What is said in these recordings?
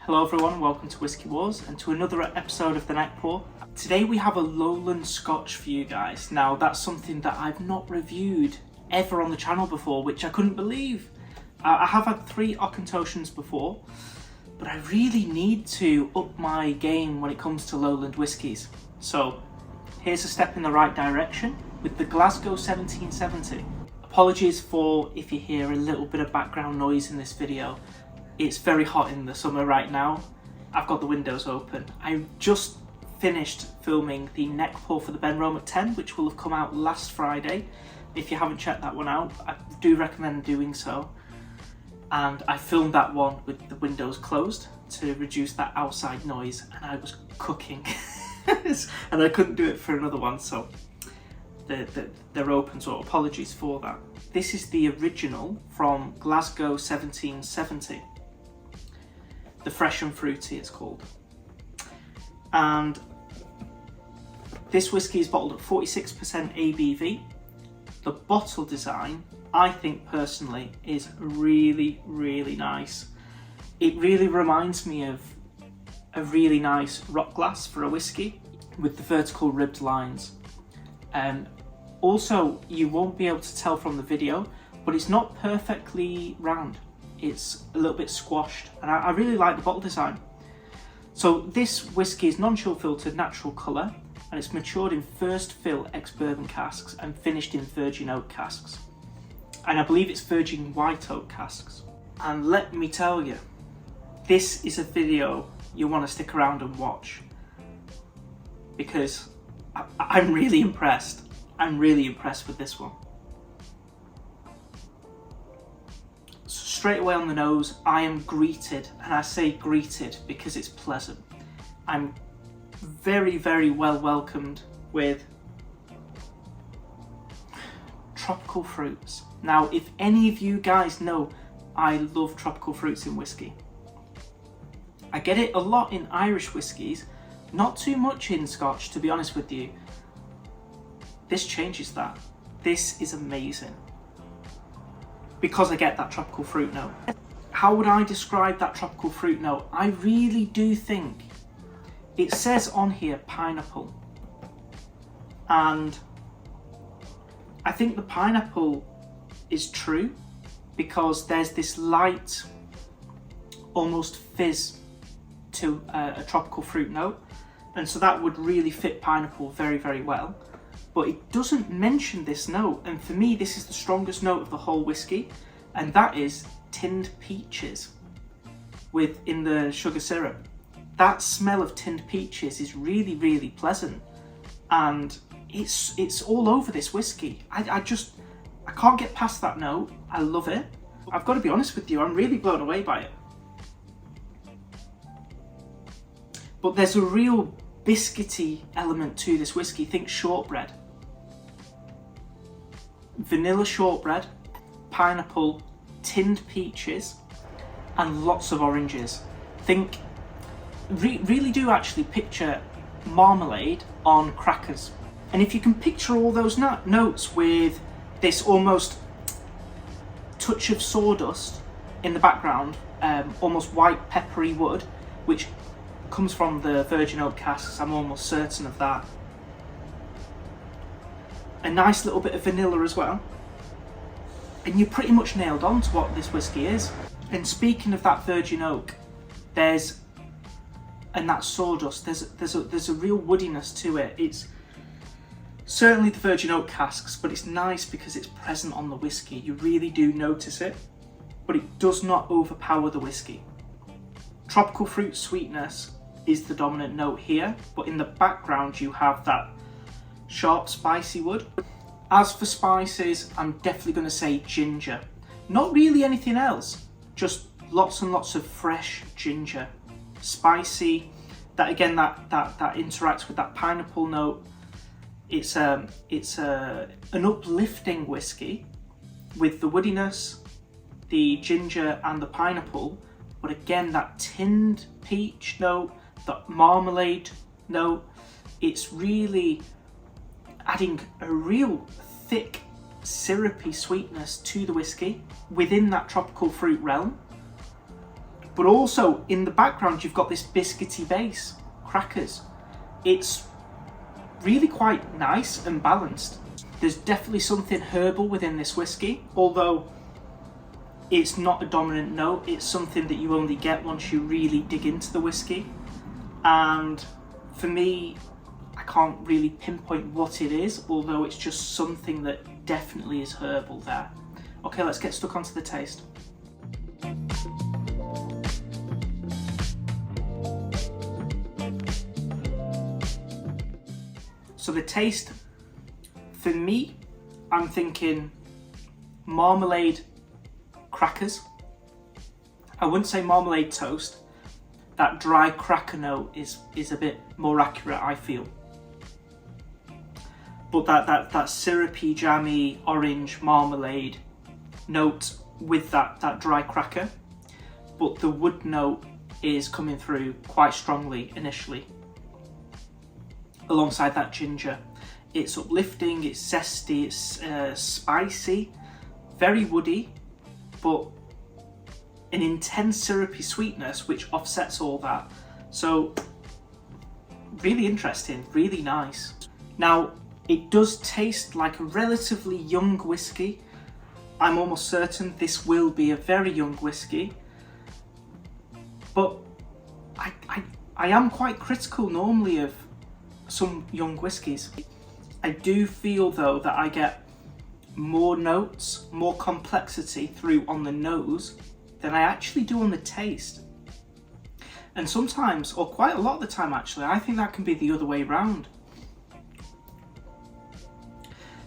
Hello everyone, welcome to Whisky Wars and to another episode of the NeckPour. Today we have a lowland scotch for you guys. Now that's something that I've not reviewed ever on the channel before, which I couldn't believe. I have had 3 Auchentoshanes before, but I really need to up my game when it comes to lowland whiskies. So here's a step in the right direction with the Glasgow 1770. Apologies for if you hear a little bit of background noise in this video. It's very hot in the summer right now. I've got the windows open. I just finished filming the NeckPour for the Benrome at 10, which will have come out last Friday. If you haven't checked that one out, I do recommend doing so. And I filmed that one with the windows closed to reduce that outside noise, and I was cooking. And I couldn't do it for another one, so they're open, so apologies for that. This is the original from Glasgow 1770. The Fresh and Fruity it's called. And this whiskey is bottled at 46% ABV. The bottle design, I think personally, is really, really nice. It really reminds me of a really nice rock glass for a whiskey with the vertical ribbed lines. Also, you won't be able to tell from the video, but it's not perfectly round. It's a little bit squashed, and I really like the bottle design. So this whiskey is non-chill filtered, natural colour, and it's matured in first fill ex-bourbon casks and finished in virgin oak casks. And I believe it's virgin white oak casks. And let me tell you, this is a video you want to stick around and watch, because I'm really impressed. I'm really impressed with this one. Straight away on the nose, I am greeted, and I say greeted because it's pleasant. I'm very, very well welcomed with tropical fruits. Now, if any of you guys know, I love tropical fruits in whiskey. I get it a lot in Irish whiskies, not too much in Scotch, to be honest with you. This changes that. This is amazing. Because I get that tropical fruit note. How would I describe that tropical fruit note? I really do think it says on here pineapple. And I think the pineapple is true because there's this light, almost fizz to a tropical fruit note. And so that would really fit pineapple very, very well. But it doesn't mention this note, and for me this is the strongest note of the whole whiskey, and that is tinned peaches in the sugar syrup. That smell of tinned peaches is really, really pleasant, and it's all over this whiskey. I can't get past that note. I love it. I've got to be honest with you, I'm really blown away by it. But there's a real biscuity element to this whiskey. Think shortbread. Vanilla shortbread, pineapple, tinned peaches, and lots of oranges. Think, really do actually picture marmalade on crackers. And if you can picture all those notes with this almost touch of sawdust in the background, almost white peppery wood, which comes from the virgin oak casks, I'm almost certain of that. A nice little bit of vanilla as well. And you're pretty much nailed on to what this whiskey is. And speaking of that virgin oak, and that sawdust, there's a real woodiness to it. It's certainly the virgin oak casks, but it's nice because it's present on the whiskey. You really do notice it, but it does not overpower the whiskey. Tropical fruit sweetness is the dominant note here, but in the background you have that sharp spicy wood. As for spices, I'm definitely going to say ginger. Not really anything else, just lots and lots of fresh ginger. Spicy, that again, that interacts with that pineapple note. It's an uplifting whiskey with the woodiness, the ginger and the pineapple, but again that tinned peach note, that marmalade note. It's really adding a real thick syrupy sweetness to the whiskey within that tropical fruit realm. But also in the background, you've got this biscuity base, crackers. It's really quite nice and balanced. There's definitely something herbal within this whiskey, although it's not a dominant note. It's something that you only get once you really dig into the whiskey. And for me, I can't really pinpoint what it is, although it's just something that definitely is herbal there. Okay, let's get stuck onto the taste. So the taste, for me, I'm thinking marmalade crackers. I wouldn't say marmalade toast. That dry cracker note is a bit more accurate, I feel. But that syrupy, jammy, orange marmalade note with that dry cracker. But the wood note is coming through quite strongly initially. Alongside that ginger. It's uplifting, it's zesty, it's spicy, very woody, but an intense syrupy sweetness which offsets all that. So really interesting, really nice. Now it does taste like a relatively young whiskey. I'm almost certain this will be a very young whiskey, but I am quite critical normally of some young whiskies. I do feel though that I get more notes, more complexity through on the nose than I actually do on the taste. And sometimes, or quite a lot of the time actually, I think that can be the other way around.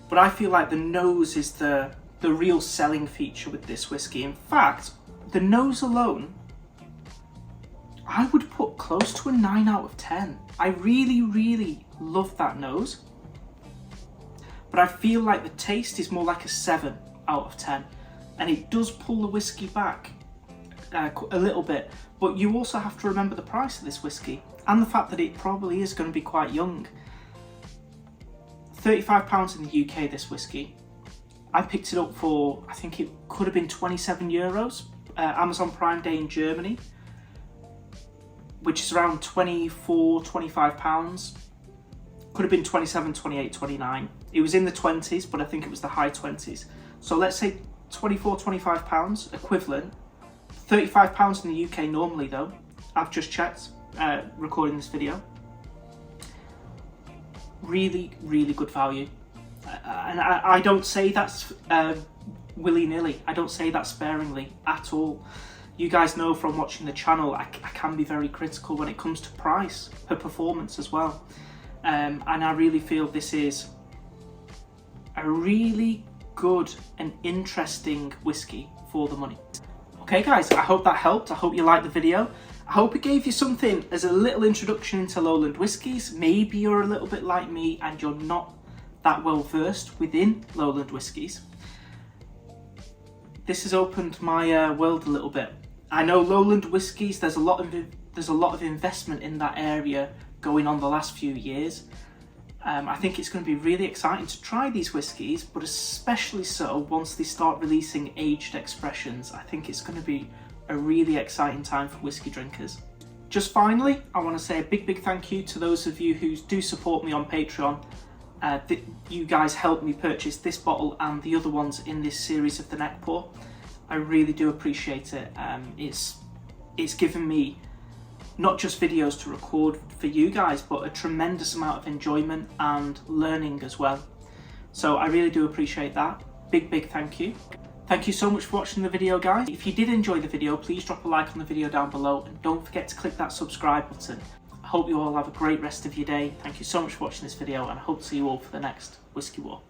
But I feel like the nose is the real selling feature with this whiskey. In fact, the nose alone, I would put close to a 9 out of 10. I really, really love that nose. But I feel like the taste is more like a 7 out of 10. And it does pull the whiskey back a little bit. But you also have to remember the price of this whiskey and the fact that it probably is going to be quite young. £35 in the UK, this whiskey. I picked it up for, I think it could have been €27. Amazon Prime Day in Germany, which is around £24, £25. Could have been 27, 28, 29. It was in the 20s, but I think it was the high 20s. So let's say £24, £25 equivalent. £35 in the UK normally though. I've just checked, recording this video. Really, really good value. And I don't say that's willy-nilly. I don't say that sparingly at all. You guys know from watching the channel, I can be very critical when it comes to price, per performance as well. And I really feel this is a really good and interesting whiskey for the money. Okay guys, I hope that helped. I hope you liked the video. I hope it gave you something as a little introduction into lowland whiskies. Maybe you're a little bit like me and you're not that well versed within lowland whiskies. This has opened my world a little bit. I know lowland whiskies, there's a lot of investment in that area going on the last few years. I think it's going to be really exciting to try these whiskies, but especially so once they start releasing aged expressions. I think it's going to be a really exciting time for whiskey drinkers. Just finally, I want to say a big thank you to those of you who do support me on Patreon. You guys helped me purchase this bottle and the other ones in this series of the NeckPour. I really do appreciate it. It's given me not just videos to record for you guys, but a tremendous amount of enjoyment and learning as well. So I really do appreciate that. Big thank you. Thank you so much for watching the video, guys. If you did enjoy the video, please drop a like on the video down below and don't forget to click that subscribe button. I hope you all have a great rest of your day. Thank you so much for watching this video and I hope to see you all for the next Whiskey War.